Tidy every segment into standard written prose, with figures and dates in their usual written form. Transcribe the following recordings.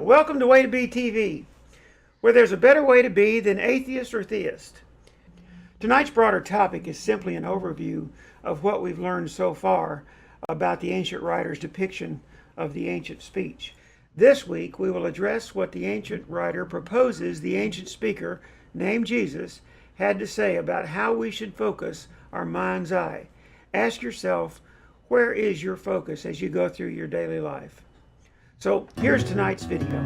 Welcome to WAY2B TV, where there's a better way to be than atheist or theist. Tonight's broader topic is simply an overview of what we've learned so far about the ancient writer's depiction of the ancient speech. This week we will address what the ancient writer proposes the ancient speaker, named Jesus, had to say about how we should focus our mind's eye. Ask yourself, where is your focus as you go through your daily life? So here's tonight's video.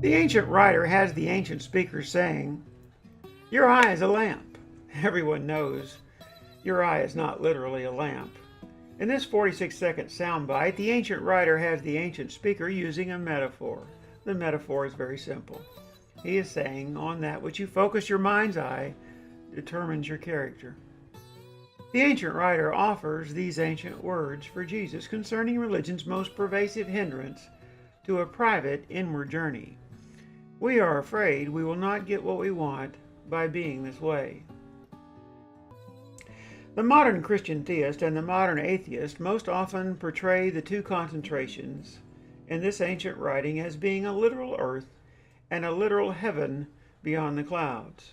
The ancient writer has the ancient speaker saying, "Your eye is a lamp." Everyone knows your eye is not literally a lamp. In this 46-second soundbite, the ancient writer has the ancient speaker using a metaphor. The metaphor is very simple. He is saying, on that which you focus your mind's eye determines your character. The ancient writer offers these ancient words for Jesus concerning religion's most pervasive hindrance to a private inward journey. We are afraid we will not get what we want by being this way. The modern Christian theist and the modern atheist most often portray the two concentrations in this ancient writing as being a literal earth and a literal heaven beyond the clouds.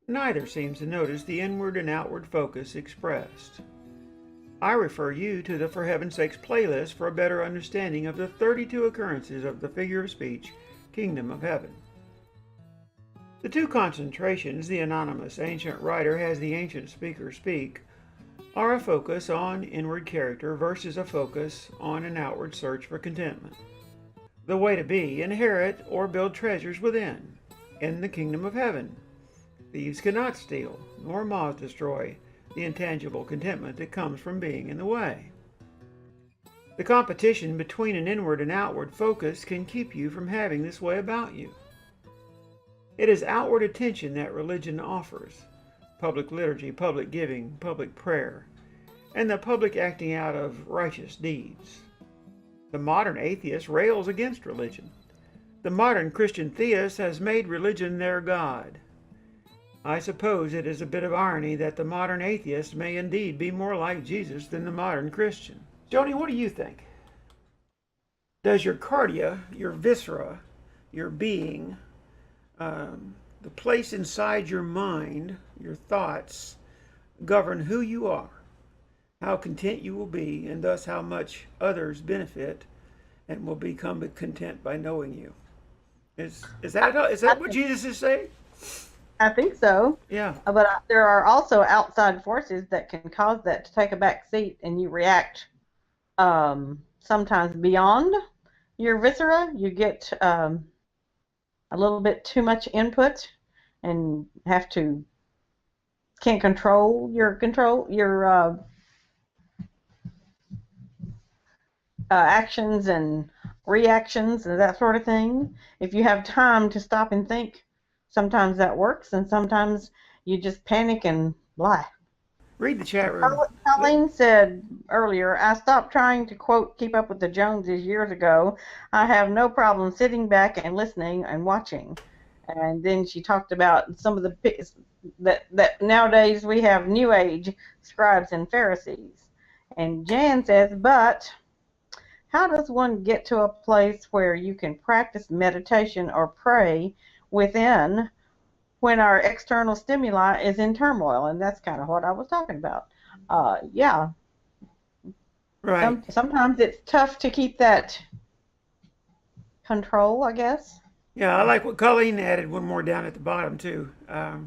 Neither seems to notice the inward and outward focus expressed. I refer you to the For Heaven's Sakes playlist for a better understanding of the 32 occurrences of the figure of speech, Kingdom of Heaven. The two concentrations the anonymous ancient writer has the ancient speaker speak are a focus on inward character versus a focus on an outward search for contentment. The way to be, inherit or build treasures within, in the Kingdom of Heaven. Thieves cannot steal, nor moths destroy the intangible contentment that comes from being in the way. The competition between an inward and outward focus can keep you from having this way about you. It is outward attention that religion offers: public liturgy, public giving, public prayer, and the public acting out of righteous deeds. The modern atheist rails against religion. The modern Christian theist has made religion their God. I suppose it is a bit of irony that the modern atheist may indeed be more like Jesus than the modern Christian. Joni, what do you think? Does your cardia, your viscera, your being, the place inside your mind, your thoughts, govern who you are, how content you will be, and thus how much others benefit and will become content by knowing you? Is that what Jesus is saying? I think so. Yeah. But there are also outside forces that can cause that to take a back seat, and you react sometimes beyond your viscera. You get a little bit too much input and can't control your actions and reactions and that sort of thing. If you have time to stop and think, sometimes that works, and sometimes you just panic and lie. Read the chat room. Colleen said earlier, "I stopped trying to, quote, keep up with the Joneses years ago. I have no problem sitting back and listening and watching." And then she talked about some of the that nowadays we have New Age scribes and Pharisees. And Jan says, "But how does one get to a place where you can practice meditation or pray within when our external stimuli is in turmoil?" And that's kind of what I was talking about. Yeah. Right. Sometimes it's tough to keep that control, I guess. Yeah, I like what Colleen added one more down at the bottom, too.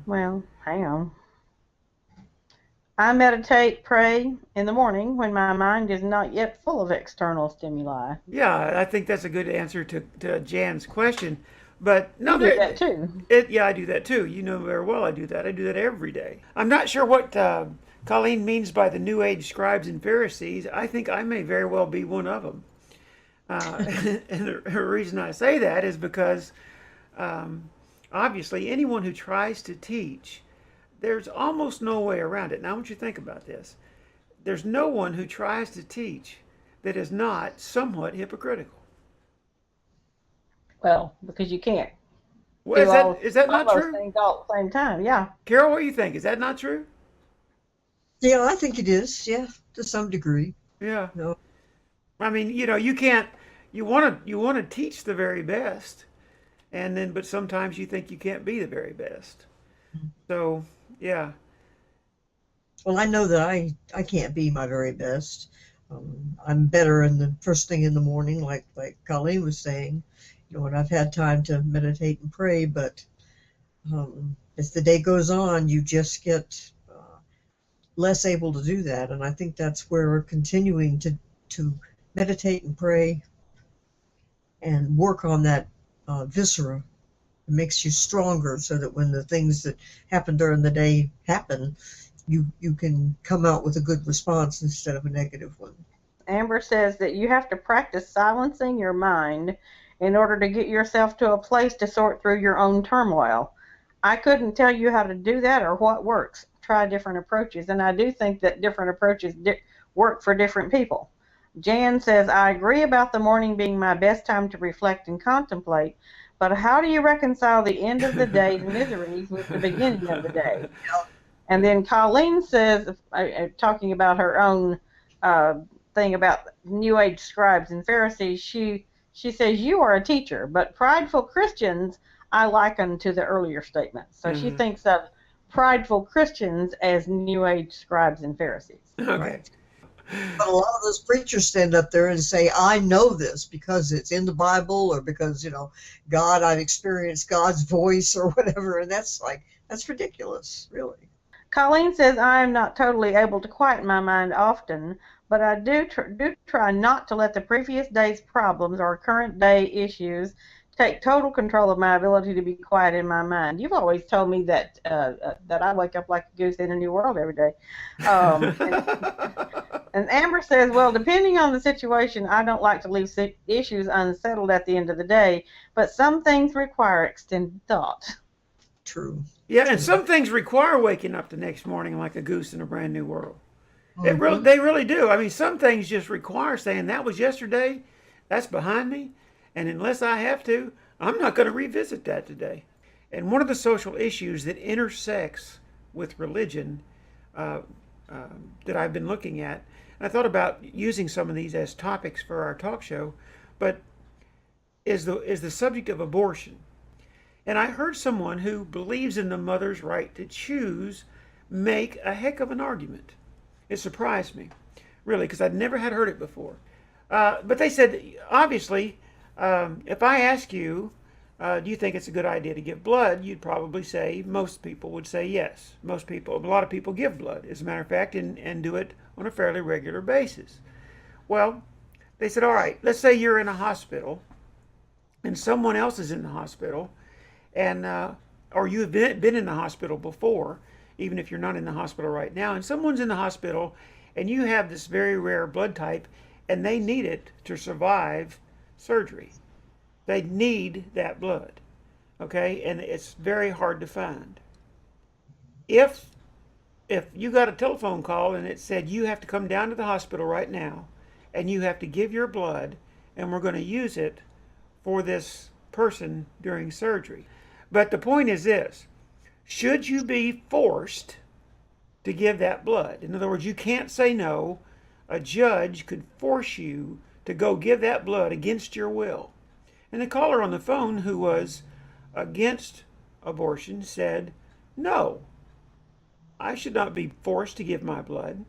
Well, hang on. "I meditate, pray in the morning when my mind is not yet full of external stimuli." Yeah, I think that's a good answer to Jan's question. But no, you do that too. Yeah, I do that too. You know very well I do that. I do that every day. I'm not sure what Colleen means by the New Age scribes and Pharisees, I think I may very well be one of them. Uh, and the reason I say that is because um, obviously anyone who tries to teach, there's almost no way around it. Now, I want you to think about this. There's no one who tries to teach that is not somewhat hypocritical. Well, because you can't Well, do is that all not those true? things all at the same time. Yeah. Carol, what do you think? Is that not true? Yeah, I think it is. Yeah, to some degree. Yeah. No. I mean, you can't. You want to teach the very best, and then but sometimes you think you can't be the very best. So yeah. Well, I know that I can't be my very best. I'm better in the first thing in the morning, like Colleen was saying, when I've had time to meditate and pray. But as the day goes on, you just get less able to do that. And I think that's where continuing to meditate and pray and work on that viscera makes you stronger, so that when the things that happen during the day happen, you can come out with a good response instead of a negative one. Amber says that you have to practice silencing your mind in order to get yourself to a place to sort through your own turmoil. I couldn't tell you how to do that or what works. Try different approaches. And I do think that different approaches work for different people. Jan says, I agree about the morning being my best time to reflect and contemplate, but how do you reconcile the end of the day's miseries with the beginning of the day? And then Colleen says, talking about her own uh, thing about New Age scribes and Pharisees, she says, you are a teacher, but prideful Christians I liken to the earlier statement. So she Mhm. thinks of prideful Christians as New Age scribes and Pharisees. Okay. Right. But a lot of those preachers stand up there and say, I know this because it's in the Bible, or because, God, I've experienced God's voice or whatever. And that's ridiculous, really. Colleen says, I am not totally able to quiet my mind often, but I do try not to let the previous day's problems or current day issues take total control of my ability to be quiet in my mind. You've always told me that I wake up like a goose in a new world every day. And Amber says, well, depending on the situation, I don't like to leave issues unsettled at the end of the day, but some things require extended thought. True. Yeah, and True. some things require waking up the next morning like a goose in a brand new world. Hmm. They really do. I mean, some things just require saying that was yesterday, that's behind me, and unless I have to, I'm not going to revisit that today. And one of the social issues that intersects with religion uh, that I've been looking at, and I thought about using some of these as topics for our talk show, but is the subject of abortion. And I heard someone who believes in the mother's right to choose make a heck of an argument. It surprised me, really, because I'd never had heard it before. But they said, obviously, if I ask you, do you think it's a good idea to give blood? You'd probably say, most people would say yes. Most people, a lot of people give blood, as a matter of fact, and do it on a fairly regular basis. Well, they said, all right, let's say you're in a hospital and someone else is in the hospital, and or you've been in the hospital before, even if you're not in the hospital right now, and someone's in the hospital and you have this very rare blood type and they need it to survive surgery. They need that blood, okay? And it's very hard to find. If you got a telephone call and it said you have to come down to the hospital right now and you have to give your blood and we're going to use it for this person during surgery. But the point is this: should you be forced to give that blood? In other words, you can't say no. A judge could force you to go give that blood against your will. And the caller on the phone, who was against abortion, said, no, I should not be forced to give my blood.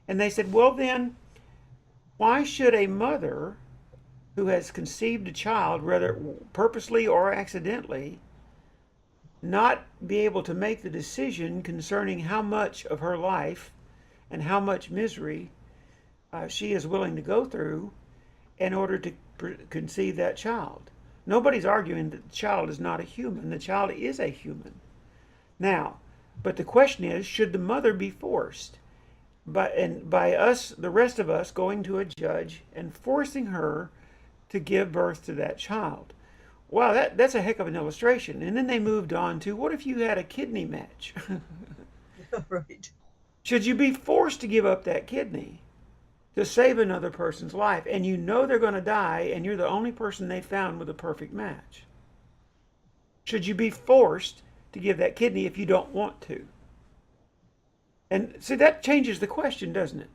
And they said, well, then, why should a mother who has conceived a child, whether purposely or accidentally, not be able to make the decision concerning how much of her life and how much misery she is willing to go through in order to conceive that child? Nobody's arguing that the child is not a human. The child is a human. Now, But the question is, should the mother be forced? By us, the rest of us, going to a judge and forcing her to give birth to that child. Wow, that's a heck of an illustration. And then they moved on to, what if you had a kidney match? Right. Should you be forced to give up that kidney to save another person's life, and you know they're going to die, and you're the only person they found with a perfect match? Should you be forced to give that kidney if you don't want to? And see, that changes the question, doesn't it?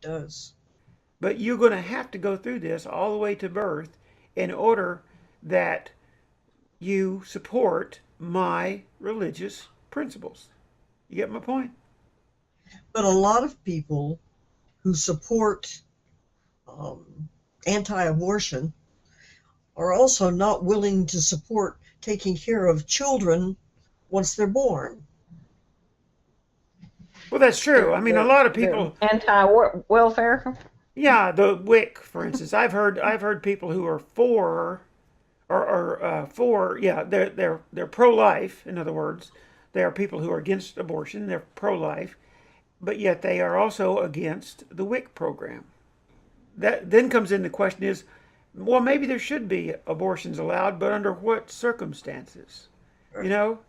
It does. But you're going to have to go through this all the way to birth in order that you support my religious principles. You get my point? But a lot of people who support anti-abortion are also not willing to support taking care of children once they're born. Well, that's true. I mean, a lot of people anti-welfare. Yeah, the WIC, for instance. I've heard people who are for yeah, they're pro-life. In other words, they are people who are against abortion. They're pro-life, but yet they are also against the WIC program. That then comes in the question is, well, maybe there should be abortions allowed, but under what circumstances? You know?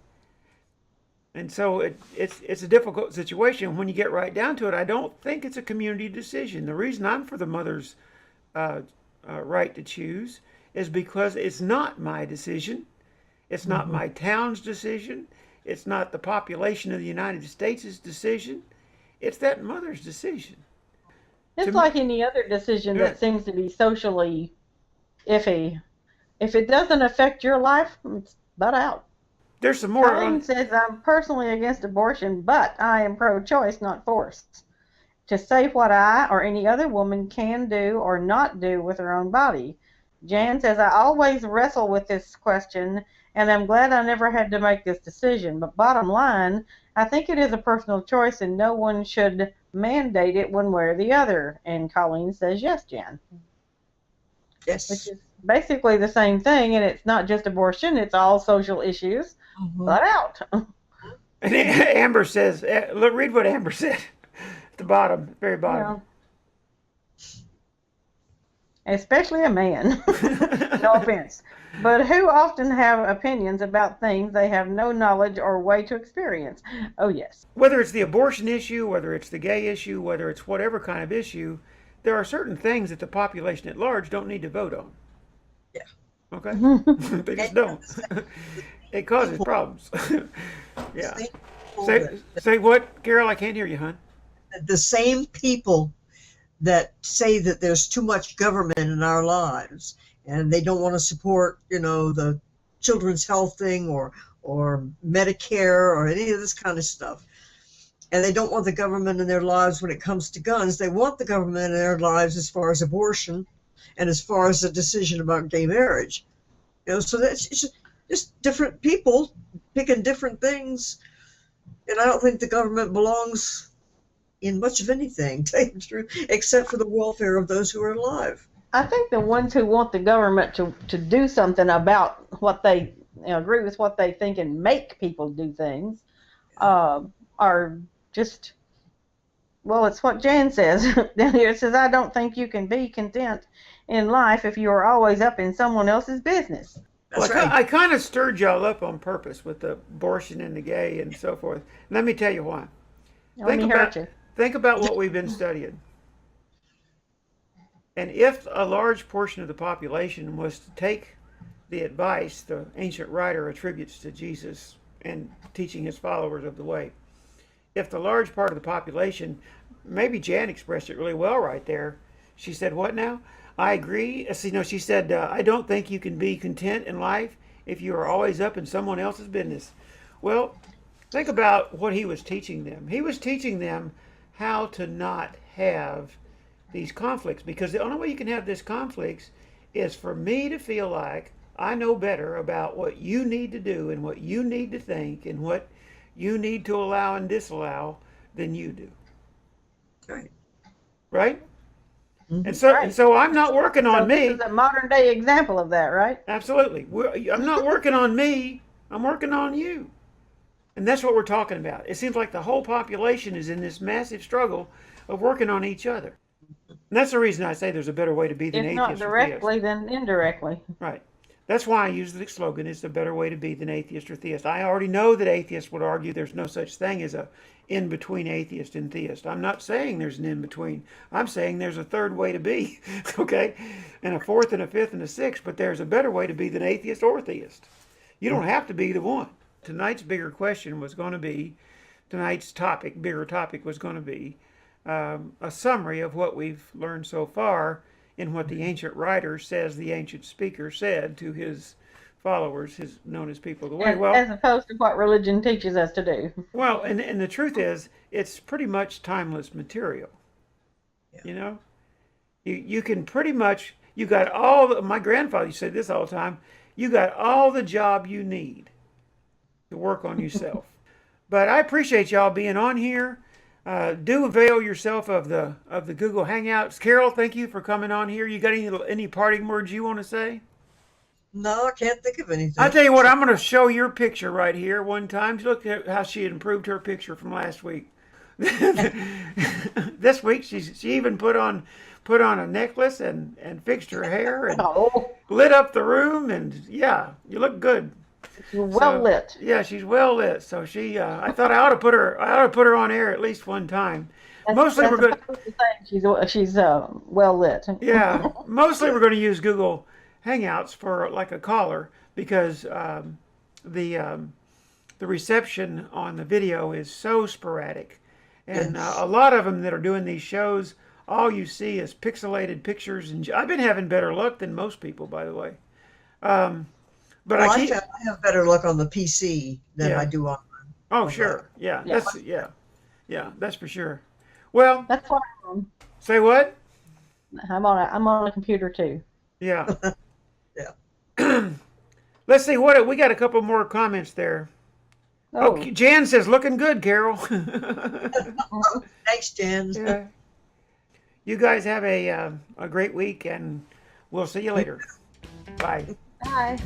And so it's a difficult situation. When you get right down to it, I don't think it's a community decision. The reason I'm for the mother's right to choose is because it's not my decision. It's not my town's decision. It's not the population of the United States' decision. It's that mother's decision. It's like any other decision Yeah. that seems to be socially iffy. If it doesn't affect your life, it's butt out. There's some more Colleen on. says, I'm personally against abortion, but I am pro-choice, not forced. To say what I or any other woman can do or not do with her own body. Jan says, I always wrestle with this question, and I'm glad I never had to make this decision. But bottom line, I think it is a personal choice, and no one should mandate it one way or the other. And Colleen says, yes, Jan. Yes. Which is basically the same thing, and it's not just abortion, it's all social issues. Butt out. And Amber says, look, read what Amber said at the bottom, very bottom. Yeah. Especially a man. No offense. But who often have opinions about things they have no knowledge or way to experience. Oh, yes. Whether it's the abortion issue, whether it's the gay issue, whether it's whatever kind of issue, there are certain things that the population at large don't need to vote on. Yeah. Okay? They just don't. It causes problems. Yeah. Say what, Carol? I can't hear you, hon. The same people that say that there's too much government in our lives and they don't want to support, the children's health thing or Medicare or any of this kind of stuff. And they don't want the government in their lives when it comes to guns. They want the government in their lives as far as abortion and as far as the decision about gay marriage. So that's just different people picking different things. And I don't think the government belongs in much of anything, to tell you the truth, except for the welfare of those who are alive. I think the ones who want the government to do something about what they agree with what they think and make people do things are just, well, it's what Jan says down here. It says, I don't think you can be content in life if you are always up in someone else's business. That's Well, right. I kind of stirred y'all up on purpose with the abortion and the gay and so forth. Let me tell you why. Let me hurt you. Think about what we've been studying. And if a large portion of the population was to take the advice the ancient writer attributes to Jesus and teaching his followers of the way, if the large part of the population, maybe Jan expressed it really well right there. She said, what now? I agree. She said, I don't think you can be content in life if you are always up in someone else's business. Well, think about what he was teaching them. He was teaching them how to not have these conflicts, because the only way you can have these conflicts is for me to feel like I know better about what you need to do and what you need to think and what you need to allow and disallow than you do. Right. Right? Mhm. And so I'm not working on me. This is a modern day example of that, right? Absolutely. I'm not working on me. I'm working on you. And that's what we're talking about. It seems like the whole population is in this massive struggle of working on each other. And that's the reason I say there's a better way to be than If atheist not or theist. directly, then indirectly. Right. That's why I use the slogan, it's a better way to be than atheist or theist. I already know that atheists would argue there's no such thing as a in-between atheist and theist. I'm not saying there's an in-between. I'm saying there's a third way to be, okay? And a fourth and a fifth and a sixth, but there's a better way to be than atheist or theist. You don't have to be the one. Tonight's bigger question was going to be, tonight's bigger topic was going to be a summary of what we've learned so far in what the ancient writer says the ancient speaker said to his followers, his known as people of the way. Well, as opposed to what religion teaches us to do. Well, and the truth is, it's pretty much timeless material. Yeah. You know, you can pretty much, you got all the, my grandfather said this all the time, you got all the job you need to work on yourself. But I appreciate y'all being on here. Do avail yourself of the Google Hangouts. Carol, thank you for coming on here. You got any parting words you want to say? No, I can't think of anything. I'll tell you what, I'm going to show your picture right here one time. Look at how she had improved her picture from last week. This week she even put on a necklace and fixed her hair and lit up the room, and yeah, you look good. Well lit. Yeah, she's well lit. So she, I thought I ought to put her on air at least one time. Mostly we're going. She's well lit. Yeah, mostly we're going to use Google Hangouts for like a caller because the reception on the video is so sporadic, and a lot of them that are doing these shows, all you see is pixelated pictures, and I've been having better luck than most people, by the way. But well, I have better luck on the PC than I do on. Oh, sure, yeah, that's that's for sure. Well, that's what I'm on. Say what? I'm on a computer too. Yeah. Yeah. Let's see what we got. A couple more comments there. Oh, Jan says, "Looking good, Carol." Thanks, Jan. Yeah. You guys have a great week, and we'll see you later. Bye. Bye.